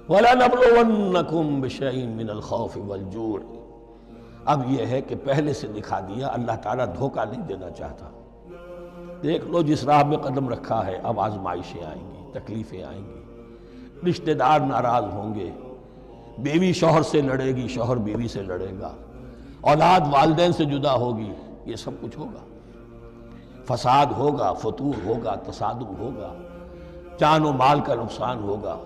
وَلَنَبْلُوَنَّكُمْ بِشَيْءٍ مِّنَ الْخَوْفِ وَالْجُوعِ۔ اب یہ ہے کہ پہلے سے دکھا دیا، اللہ تعالیٰ دھوکہ نہیں دینا چاہتا۔ دیکھ لو جس راہ میں قدم رکھا ہے، اب آزمائشیں آئیں گی، تکلیفیں آئیں گی، رشتہ دار ناراض ہوں گے، بیوی شوہر سے لڑے گی، شوہر بیوی سے لڑے گا، اولاد والدین سے جدا ہوگی، یہ سب کچھ ہوگا، فساد ہوگا، فتور ہوگا، تصادم ہوگا، جان و مال کا نقصان ہوگا۔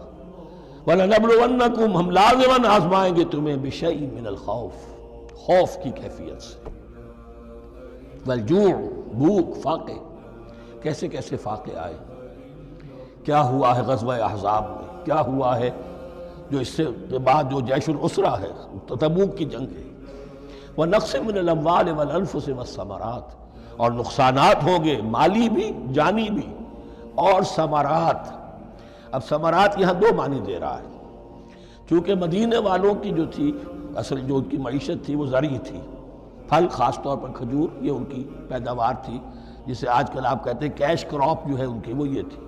وَلَنَبْلُوَنَّكُمْ، ہم لازماً آزمائیں گے تمہیں، بِشَيْءٍ مِّنَ الْخَوْفِ، خوف کی کیفیت سے، والجوع، بھوک، فاقے، کیسے کیسے فاقے آئے، کیا ہوا ہے غزوہ احزاب میں، کیا ہوا ہے جو اس سے بعد جو جیش العسرہ ہے، تبوک کی جنگ ہے۔ وَنَقْصٍ مِّنَ الْأَمْوَالِ وَالْأَنفُسِ وَالثَّمَرَاتِ، اور نقصانات ہوں گے، مالی بھی، جانی بھی، اور ثمرات۔ اب ثمرات یہاں دو معنی دے رہا ہے، چونکہ مدینے والوں کی جو تھی اصل جو ان کی معیشت تھی وہ زرعی تھی، پھل، خاص طور پر کھجور، یہ ان کی پیداوار تھی، جسے آج کل آپ کہتے ہیں کیش کراپ جو ہے ان کی، وہ یہ تھی۔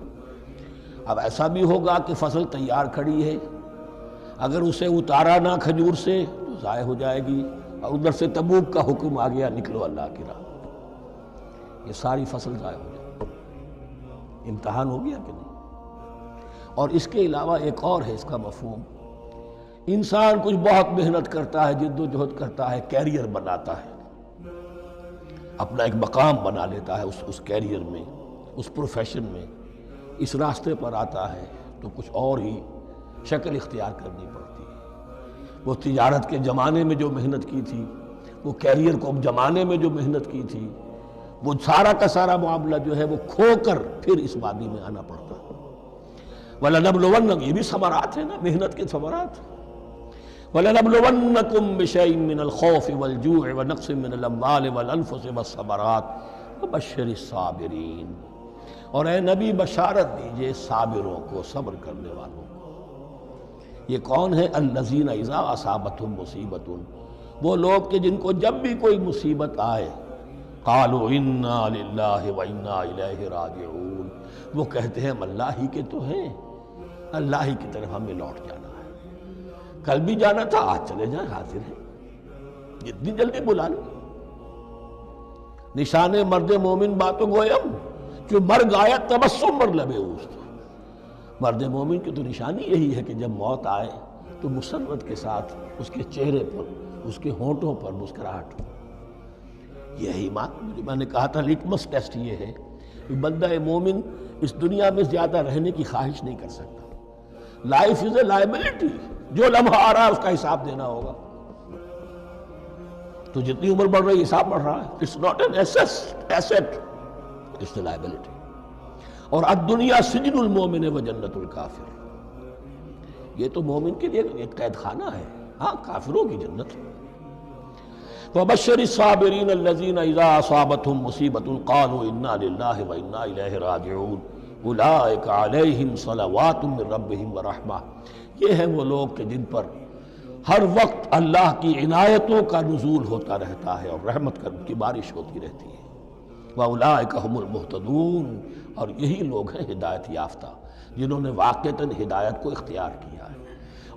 اب ایسا بھی ہوگا کہ فصل تیار کھڑی ہے، اگر اسے اتارا نہ کھجور سے تو ضائع ہو جائے گی، اور ادھر سے تبوک کا حکم آ گیا، نکلو اللہ کی راہ، یہ ساری فصل ضائع ہو جائے گی۔ امتحان ہو گیا کہ نہیں؟ اور اس کے علاوہ ایک اور ہے اس کا مفہوم، انسان کچھ بہت محنت کرتا ہے، جد و جہد کرتا ہے، کیریئر بناتا ہے، اپنا ایک مقام بنا لیتا ہے اس کیریئر میں، اس پروفیشن میں، اس راستے پر آتا ہے تو کچھ اور ہی شکل اختیار کرنی پڑتی ہے۔ وہ تجارت کے زمانے میں جو محنت کی تھی، وہ کیریئر کو جمانے میں جو محنت کی تھی، وہ سارا کا سارا معاملہ جو ہے وہ کھو کر پھر اس وادی میں آنا پڑتا ہے۔ وَلَنَبْلُوَنَّكُمْ، یہ بھی ثمرات ہیں نا، محنت کے ثمرات۔ وَلَنَبْلُوَنَّكُمْ بِشَيْءٍ مِّنَ الْخَوْفِ وَالْجُوعِ وَنَقْصٍ مِّنَ الْأَمْوَالِ وَالْأَنفُسِ وَالثَّمَرَاتِ وَبَشِّرِ الصَّابِرِينَ، اور اے نبی بشارت دیجئے صابروں کو، صبر کرنے والوں کو۔ یہ کون ہے؟ الَّذِينَ إِذَا أَصَابَتْهُمْ مُصِيبَةٌ، وہ لوگ کہ جن کو جب بھی کوئی مصیبت آئے، قَالُوا إِنَّا لِلَّهِ وَإِنَّا إِلَيْهِ رَاجِعُونَ، وہ کہتے ہیں ہم اللہ ہی کے تو ہیں، اللہ ہی کی طرف ہمیں لوٹ جانا ہے، کل بھی جانا تھا، آج چلے جائیں، حاضر ہیں، جتنی جلدی بلا لیں۔ نشان مرد مومن باتوں گویم، جو مرگ آیا تبسم مر لبے اوست، مرد مومن کی تو نشانی یہی ہے کہ جب موت آئے تو مسرت کے ساتھ اس کے چہرے پر، اس کے ہونٹوں پر مسکراہٹ ہو۔ یہی میں نے کہا تھا لٹمس ٹیسٹ یہ ہے کہ بندہ مومن اس دنیا میں زیادہ رہنے کی خواہش نہیں کر سکتا۔ لائف از اے لائبلٹی، جو لمحہ آ رہا ہے اس کا حساب دینا ہوگا، تو جتنی عمر بڑھ رہی حساب بڑھ رہا ہے۔ It's not an asset, it's a liability. اور الدنیا سجن المومن و جنت الکافر، یہ تو مومن کے لیے ایک قید خانہ ہے، ہاں کافروں کی جنت۔ وَبَشِّرِ الصَّابِرِينَ الَّذِينَ إِذَا أَصَابَتْهُمْ مُصِيبَةٌ قَالُوا إِنَّا لِلَّهِ وَإِنَّا إِلَيْهِ رَاجِعُونَ أُولَٰئِكَ عَلَيْهِمْ صَلَوَاتٌ مِّن رَّبِّهِمْ وَرَحْمَةٌ، یہ ہیں وہ لوگ کہ جن پر ہر وقت اللہ کی عنایتوں کا نزول ہوتا رہتا ہے اور رحمت کی بارش ہوتی رہتی ہے۔ وَأُولَٰئِكَ هُمُ الْمُهْتَدُونَ، اور یہی لوگ ہیں ہدایت یافتہ، جنہوں نے واقعتاً ہدایت کو اختیار کیا ہے۔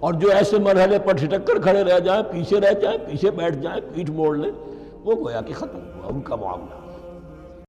اور جو ایسے مرحلے پر ٹھٹک کر کھڑے رہ جائیں، پیچھے رہ جائیں، پیچھے بیٹھ جائیں، پیٹھ موڑ لیں، وہ گویا کہ ختم ہوا ان کا معاملہ۔